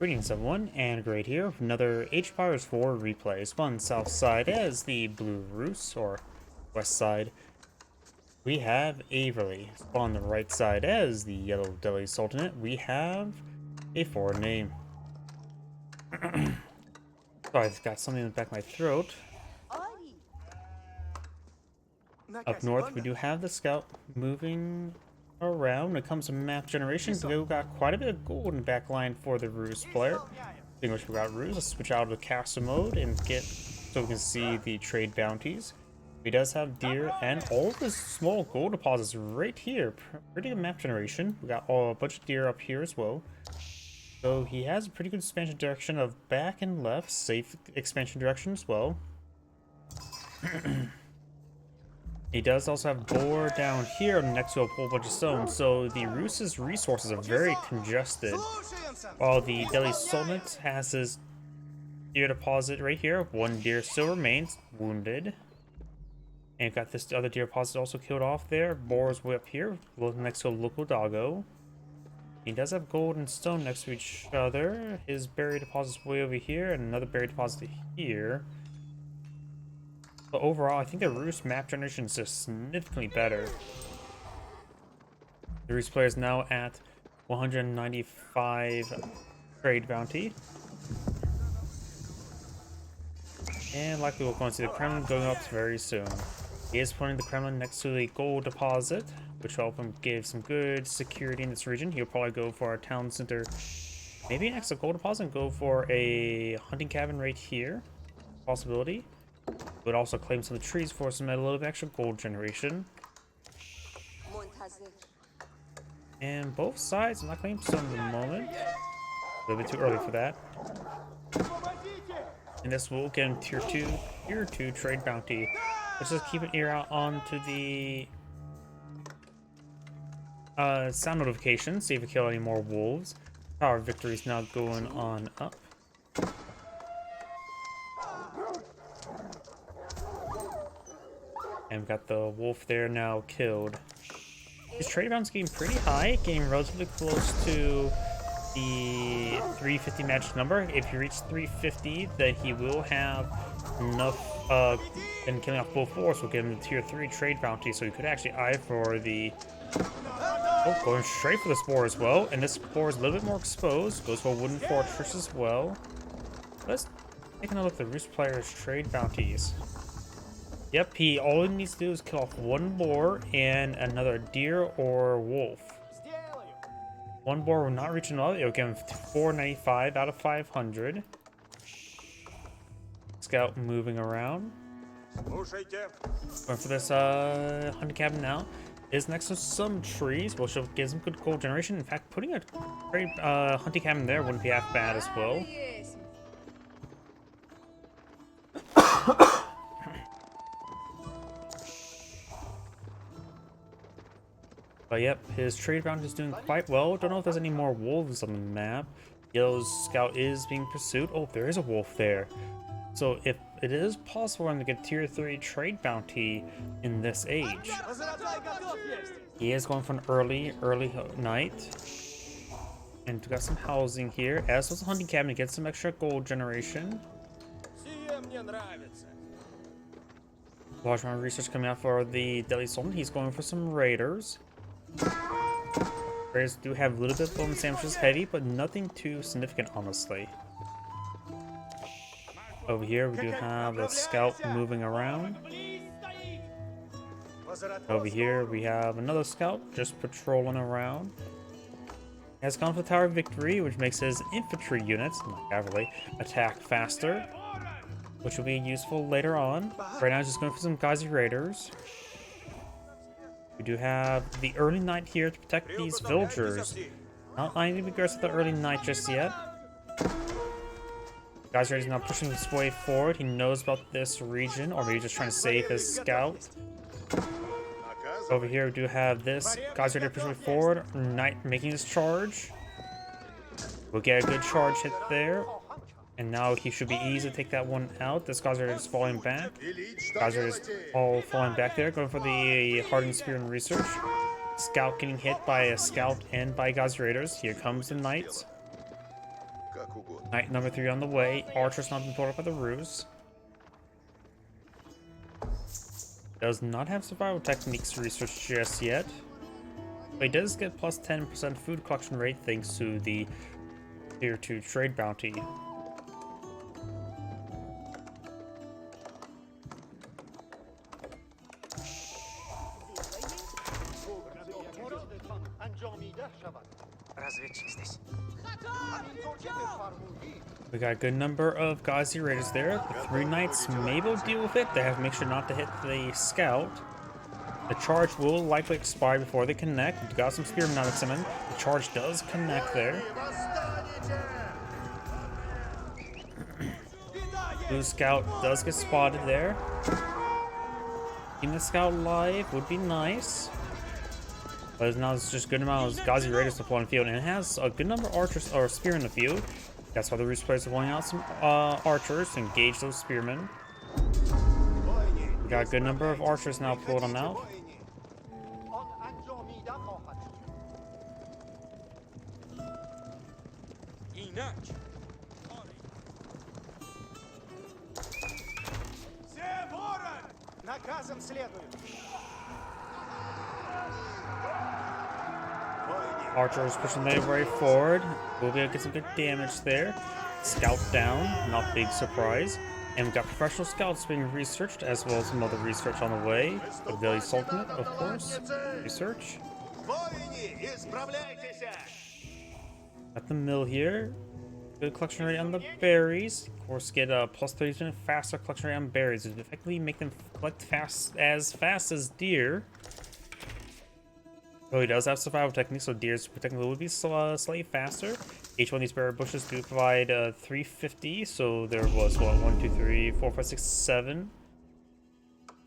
Greetings everyone, and Great here with another Age of Empires 4 replay. Spawn south side as the Blue Roos, or west side. We have Avely. Spawn the right side as the Yellow Delhi Sultanate. We have a foreign name. Sorry, I've got something in the back of my throat. Up north, we do have the scout moving around. When it comes to map generation, we've got quite a bit of gold in the back line for the Ruse player. Speaking of which, we got Ruse. Let's switch out of the castle mode and get so we can see the trade bounties. He does have deer and all of his small gold deposits right here. Pretty good map generation. We got a bunch of deer up here as well. So he has a pretty good expansion direction of back and left. Safe expansion direction as well. He does also have Boar down here next to a whole bunch of stone, so the Ruse's resources are very congested. While the Delhi Sultanate has his deer deposit right here. One deer still remains wounded. And you've got this other deer deposit also killed off there. Boar's way up here, next to a local doggo. He does have gold and stone next to each other. His berry deposit's way over here, and another berry deposit here. But overall, I think the Ruse map generation is just significantly better. The Ruse player is now at 195 trade bounty. And likely we'll go and see the Kremlin going up very soon. He is putting the Kremlin next to the gold deposit, which will help him give some good security in this region. He'll probably go for our town center, maybe next to gold deposit, and go for a hunting cabin right here. Possibility. Would also claim some of the trees for some a little bit extra gold generation. And both sides, I'm not claiming some at the moment. A little bit too early for that. And this will get in tier 2 trade bounty. Let's just keep an ear out onto the sound notifications, see if we kill any more wolves. Our victory is now going on up. And we've got the wolf there now killed. His trade bounty's getting pretty high, getting relatively close to the 350 magic number. If you reach 350, then he will have enough, and killing off both boars will give him the tier 3 trade bounty, so he could actually eye for the... Oh, going straight for this boar as well. And this boar is a little bit more exposed. Goes for a wooden fortress as well. Let's take another look at the Ruse player's trade bounties. Yep, all he needs to do is kill off one boar and another deer or wolf. One boar will not reach another. It'll give him 495 out of 500. Scout moving around. Going for this hunting cabin now. Is next to some trees, which gives him good gold generation. In fact, putting a great hunting cabin there wouldn't be half bad as well. But yep, his trade bounty is doing quite well. Don't know if there's any more wolves on the map. Yellow's scout is being pursued. Oh, there is a wolf there. So if it is possible for him to get tier 3 trade bounty in this age. He is going for an early night. And we got some housing here. As was a hunting cabin to get some extra gold generation. Large amount of research coming out for the Delhi Sultan. He's going for some raiders. Raiders do have a little bit of bone sandwiches, heavy, but nothing too significant, honestly. Over here, we do have a scout moving around. Over here, we have another scout just patrolling around. He has gone for the Tower of Victory, which makes his infantry units, not cavalry, attack faster, which will be useful later on. Right now, he's just going for some Ghazi raiders. We do have the early night here to protect these villagers. Not lining to be aggressive the early night just yet. Guy's ready now pushing his way forward. He knows about this region, or maybe just trying to save his scout. Over here, we do have this. Guy's ready to push way forward. Knight making his charge. We'll get a good charge hit there. And now he should be easy to take that one out. This Geyser is falling back. Geyser is all falling back there, going for the hardened spear and research. Scout getting hit by a scout and by Geyser raiders. Here comes the knights. Knight number 3 on the way. Archer's not been pulled up by the ruse. Does not have survival techniques research just yet. But he does get plus 10% food collection rate thanks to the tier 2 trade bounty. We got a good number of Ghazi Raiders there. The 3 knights may be able to deal with it. They have to make sure not to hit the scout. The charge will likely expire before they connect. We've got some spearmen out of them. The charge does connect there. Blue scout does get spotted there. Keeping the scout alive would be nice. But now it's just a good amount of Ghazi Raiders to pull on the field, and it has a good number of archers or spear in the field. That's why the Ruse players are pulling out some archers to engage those spearmen. We got a good number of archers now pulled on out. Archers pushing their way forward. We'll be able to get some good damage there. Scout down, not big surprise. And we've got professional scouts being researched, as well as some other research on the way. Avely Sultanate, of course. Research. At the mill here. Good collection rate on the berries. Of course, get a plus 30% faster collection rate on berries. It effectively make them collect fast as deer. So he does have survival techniques, so deers technically would be slightly faster. Each one of these berry bushes do provide 350, so there was what, 1, 2, 3, 4, 5, 6, 7.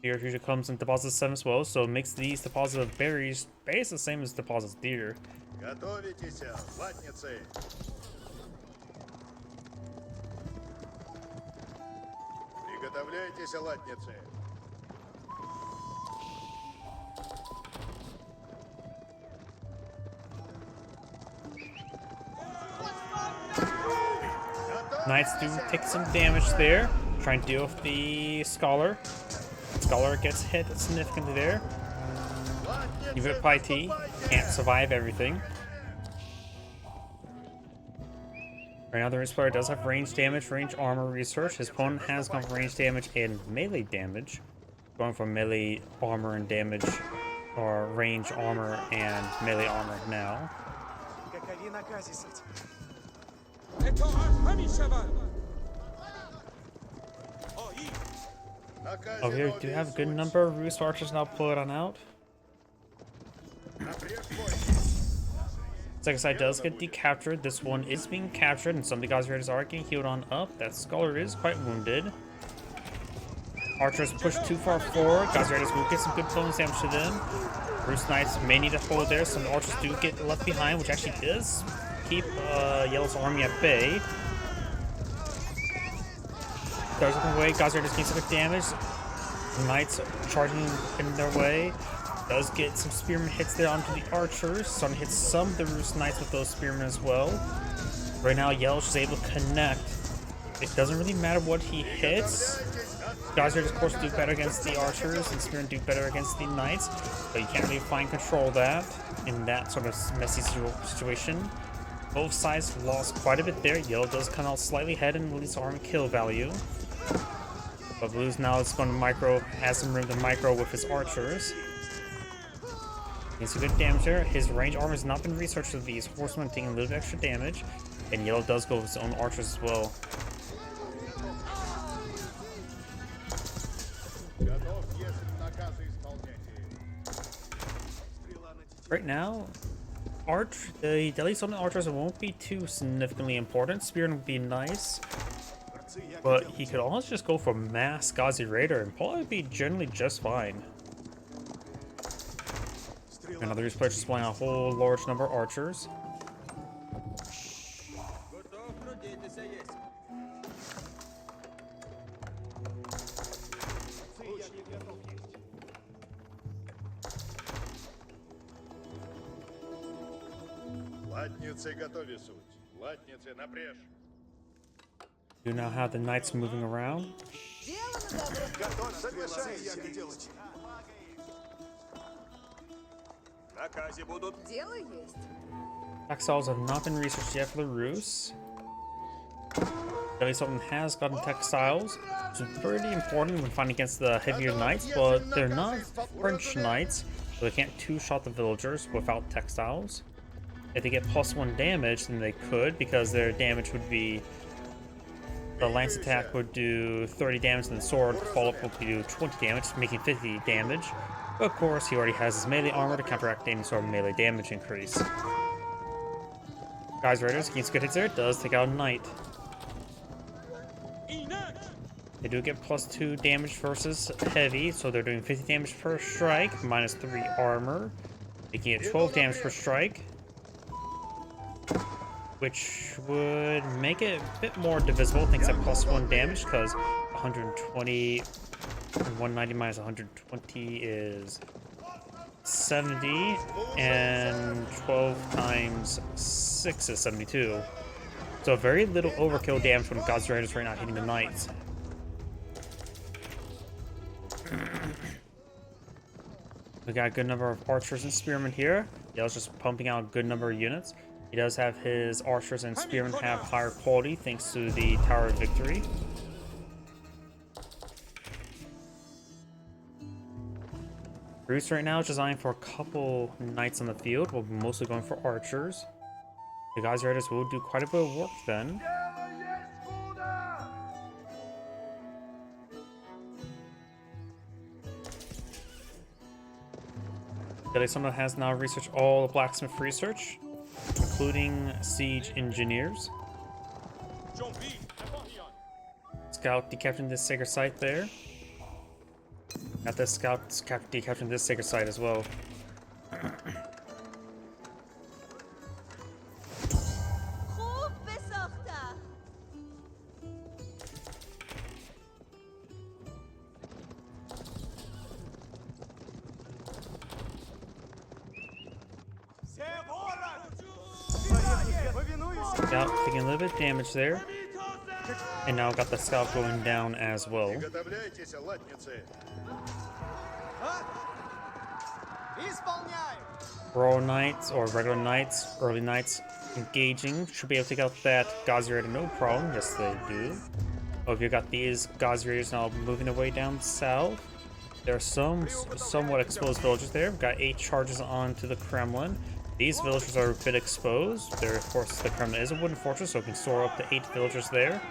Deer usually comes in deposits 7 as well, so it makes these deposits of berries basically the same as deposits of deer. Knights do take some damage there, trying to deal with the Scholar. Scholar gets hit significantly there. Even at Pi-T, can't survive everything. Right now the Ruse player does have range damage, range armor research. His opponent has gone for range damage and melee damage. Going for melee armor and damage, or range armor and melee armor now. Oh, here we do have a good number of Ruse archers now pulled on out. Second side does get decaptured. This one is being captured, and some of the Ghazi Raiders are getting healed on up. That Scholar is quite wounded. Archers push too far forward. Ghazi Raiders will get some good bonus damage to them. Ruse Knights may need to hold there. Some archers do get left behind, which actually does keep Yellow's army at bay. Starts looking away. Ghazi Raiders gain some good damage. Knights charging in their way. Does get some spearman hits there onto the archers. Starting to hit some of the Ruse Knights with those spearmen as well. Right now, Yellow is able to connect. It doesn't really matter what he hits. Ghazi Raiders, of course, do better against the archers, and spearmen do better against the knights. But you can't really find control of that in that sort of messy situation. Both sides lost quite a bit there. Yellow does come out slightly ahead in Blue's arm kill value. But Blue's now is going to micro, has some room to micro with his archers. Getting some good damage there. His range armor has not been researched with these horsemen taking a little bit extra damage. And Yellow does go with his own archers as well. Right now, the Delhi Sultanate archers won't be too significantly important. Spearman would be nice. But he could almost just go for mass Ghazi Raider and probably be generally just fine. Another Ruse player just playing a whole large number of archers. Латницы готове суть. Латницы напряжь. You now have the knights moving around. Textiles have not been researched yet for the Rus. Sultanate has gotten textiles, which is pretty important when fighting against the heavier knights, but they're not French knights, so they can't two-shot the villagers without textiles. If they get +1 damage, then they could, because their damage would be... The lance attack would do 30 damage, and the sword follow-up would do 20 damage, making 50 damage. But of course, he already has his melee armor to counteract any sort of melee damage increase. Guys, Raiders, against good hits there, does take out a knight. They do get +2 damage versus heavy, so they're doing 50 damage per strike, -3 armor, making it 12 damage per strike, which would make it a bit more divisible thanks to +1 damage, because 120 and 190 minus 120 is 70, and 12 times 6 is 72. So very little overkill damage when God's Raiders right now hitting the knights. We got a good number of archers and spearmen here. Yale's just pumping out a good number of units. He does have his archers and spearmen have higher quality thanks to the Tower of Victory. Rus right now is designed for a couple knights on the field, we're mostly going for archers. The God's Raiders will do quite a bit of work then. Sultanate has now researched all the blacksmith research, including siege engineers. Scout decapturing this sacred site there. Got the scout decapturing this sacred site as well. Scout taking a little bit of damage there. And now got the scout going down as well. Royal Knights or regular Knights, early Knights engaging. Should be able to take out that God's Raider no problem. Yes, they do. Oh, if you got these God's Raiders now moving their way down south. There are some somewhat exposed villagers there. We've got 8 charges onto the Kremlin. These villagers are a bit exposed. There, of course, the Kremlin is a wooden fortress, so we can store up to 8 villagers there.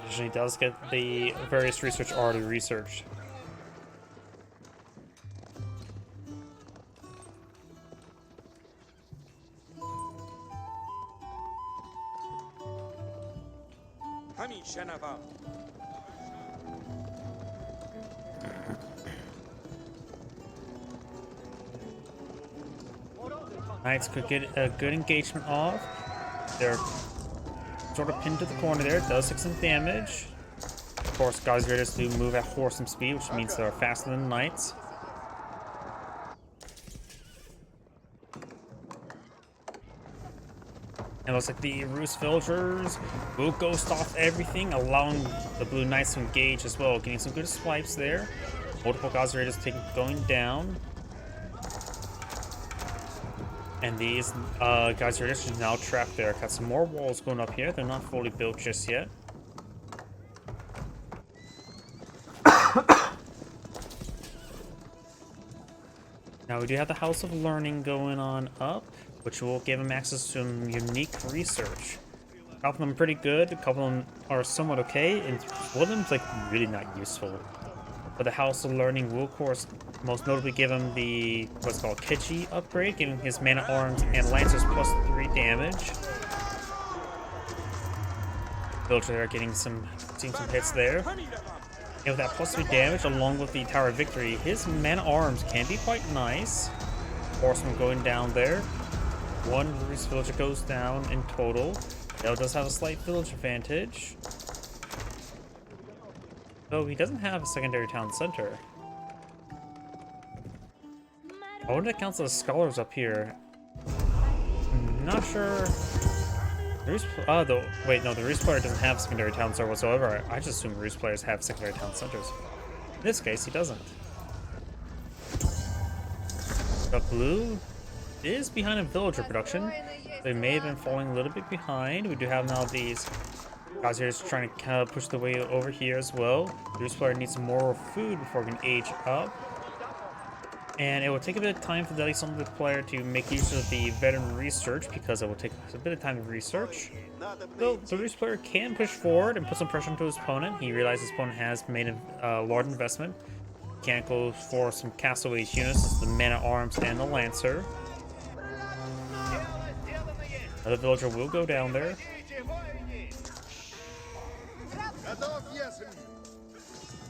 Additionally, does get the various research already researched. Knights could get a good engagement off. They're sort of pinned to the corner there. It does take some damage. Of course, God's Raiders do move at horseman speed, which means they're faster than Knights. And it looks like the Rus villagers will ghost off everything, allowing the Blue Knights to engage as well, getting some good swipes there. Multiple God's Raiders going down. And these God's Raiders are now trapped there. Got some more walls going up here. They're not fully built just yet. Now we do have the House of Learning going on up, which will give them access to some unique research. A couple of them are pretty good, a couple of them are somewhat okay, and one of them's like really not useful. But the House of Learning will, of course, most notably give him the what's called Kitschy upgrade, giving his man-at-arms and lancers +3 damage. Villager there getting seeing some hits there. And with that +3 damage, along with the Tower of Victory, his man-at-arms can be quite nice. Horseman going down there. One Rus villager goes down in total. Dell does have a slight village advantage. Though he doesn't have a secondary town center. I wonder if it counts as scholars up here. I'm not sure Wait, no, the Roost player doesn't have secondary town center whatsoever. I just assume Roost players have secondary town centers. In this case, he doesn't. The blue is behind in villager production. They may have been falling a little bit behind. We do have now these guys here trying to kind of push the way over here as well. The Roost player needs some more food before it can age up. And it will take a bit of time for the Sultanate player to make use of the veteran research because it will take a bit of time to research. So the Roost player can push forward and put some pressure onto his opponent. He realizes his opponent has made a large investment. Can't go for some castle age units, the man at arms and the lancer. Another villager will go down there.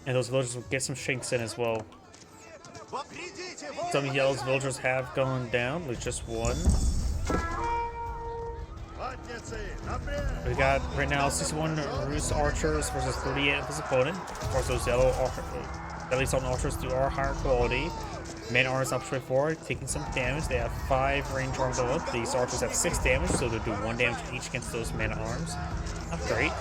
And those villagers will get some shanks in as well. Some yellow villagers have gone down with just one. We got right now 61 Roost archers versus 38 of his opponent. Of course, those yellow Sultan archers are higher quality. Man arms up straight forward, taking some damage. They have 5 range arms on up. These archers have 6 damage, so they'll do 1 damage each against those man arms. Not great.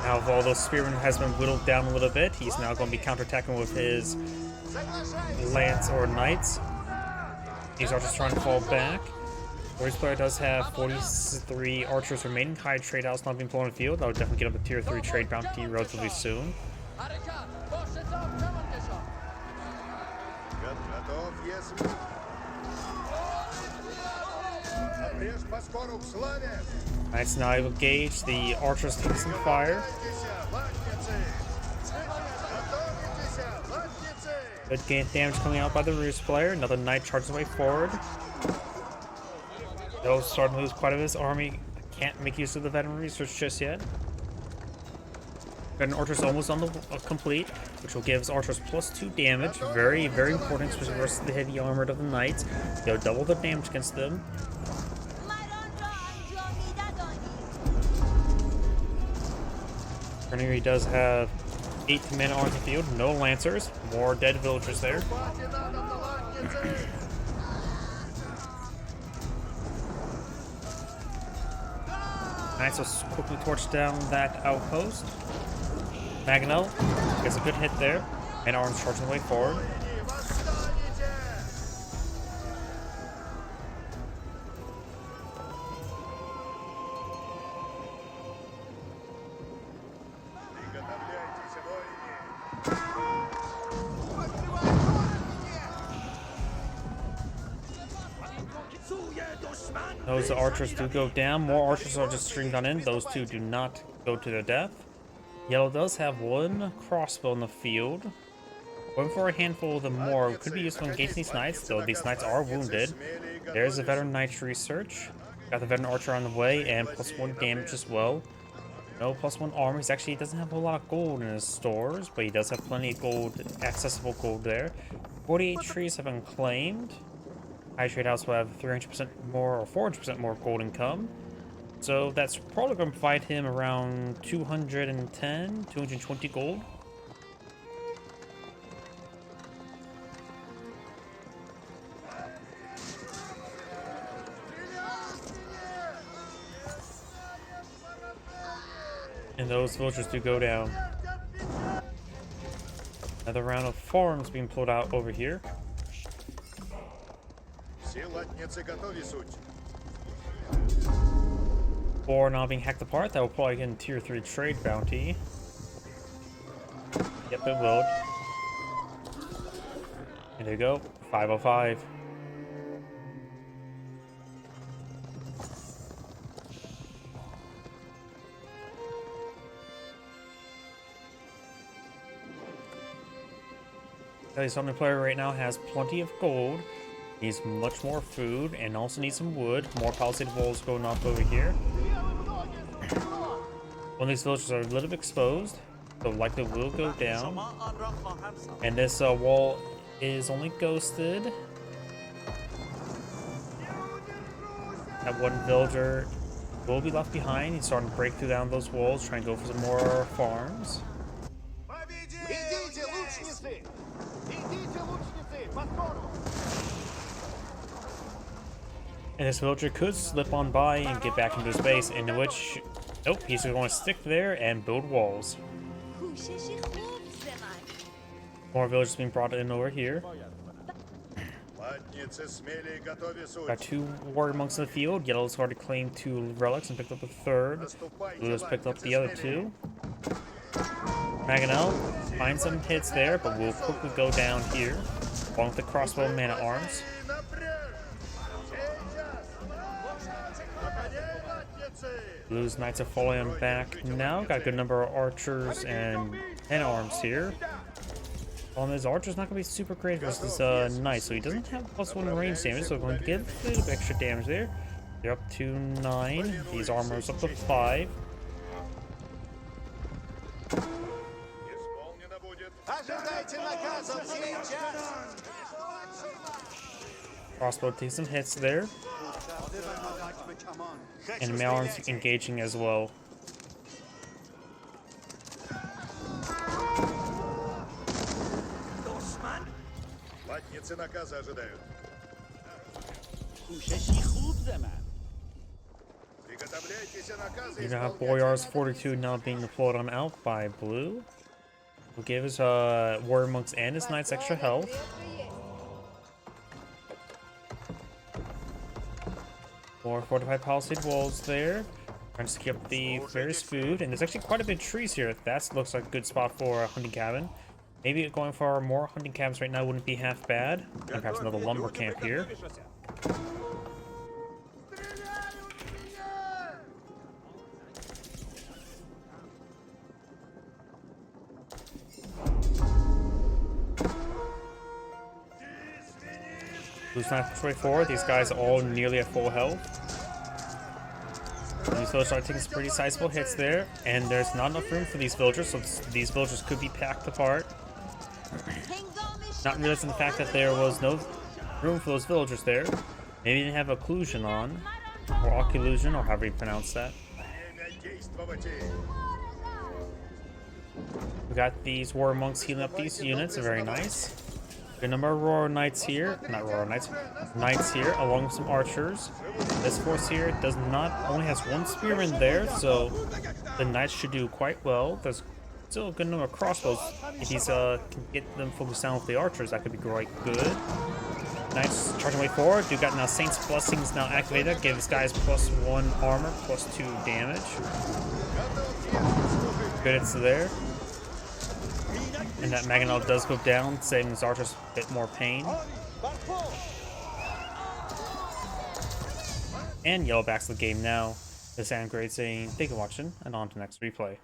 Now, if all those spearmen has been whittled down a little bit, he's now going to be counterattacking with his lance or knights. These archers trying to fall back. The Roost player does have 43 archers remaining. High trade house not being pulled on the field. That would definitely get up a tier 3 trade bounty relatively soon. Knights now able to gauge. The archers taking some fire. Good damage coming out by the Roost player. Another knight charges away forward. Though starting to lose quite a bit of his army. Can't make use of the veteran research just yet. Got an archer's almost on the complete, which will give his archers +2 damage. Very, very important, especially versus the heavy armored of the knights. They'll double the damage against them. He does have 8 men on the field, no lancers, more dead villagers there. Knights will quickly torch down that outpost. Magnell gets a good hit there. Men arms charging the way forward. Those archers do go down. More archers are just streamed on in. Those two do not go to their death. Yellow does have 1 crossbow in the field. Going for a handful of them more could be useful against these knights, though these knights are wounded. There's a veteran knight research. Got the veteran archer on the way and +1 damage as well. No +1 armor. He actually doesn't have a lot of gold in his stores, but he does have plenty of gold, accessible gold there. 48 trees have been claimed. High trade house will have 300% more or 400% more gold income. So that's probably going to provide him around 210, 220 gold. And those villagers do go down. Another round of farms being pulled out over here. Or now being hacked apart, that will probably get a tier 3 trade bounty. Yep, it will. And there you go, 505. The Sultanate player right now has plenty of gold. Needs much more food and also needs some wood. More palisade walls going up over here. One of these villages are a little bit exposed, so likely will go down. And this wall is only ghosted. That one villager will be left behind. He's starting to break through down those walls, trying to go for some more farms. Идите, лучницы! Идите, лучницы! По сторону! And this villager could slip on by and get back into his base, in which, nope, he's going to stick there and build walls. More villagers being brought in over here. Got 2 warrior monks in the field. Yellow's hard to claim 2 relics and picked up a 3rd. Blue's picked up the other 2. Maganel finds some hits there, but will quickly go down here, along with the crossbow man at arms. Blue's knights are falling back now. Got a good number of archers and men at arms here. His archer's not going to be super great versus knights, so he doesn't have +1 range damage, so we're going to get a little bit extra damage there. They're up to 9. These armors up to 5. Crossbow takes some hits there. And Malron's engaging as well. You now have Boyar's Fortitude now being deployed on out by Blue. Will give his warrior monks and his knights extra health. More fortified palisade walls there. Trying to skip the various food, and there's actually quite a bit of trees here. That looks like a good spot for a hunting cabin. Maybe going for more hunting cabins right now wouldn't be half bad. And perhaps another lumber camp here. Blue's not push way forward. These guys are all nearly at full health. These villagers are taking some pretty sizable hits there, and there's not enough room for these villagers, so these villagers could be packed apart. Not realizing the fact that there was no room for those villagers there. Maybe they didn't have occlusion on, or occlusion, or however you pronounce that. We got these warrior monks healing up these units, very nice. Good number of royal knights here, not royal knights, knights here, along with some archers. This force here does not only has 1 spearman there, so the knights should do quite well. There's still a good number of crossbows. If he's can get them focused down with the archers, that could be quite good. Knights charging way forward. You got now Saint's Blessings now activated. Gives guys +1 armor, +2 damage. Good hits there. And that Maganel does go down, saving his archers a bit more pain. And Yellow backs the game now. This is Sam Great saying thank you for watching, and on to the next replay.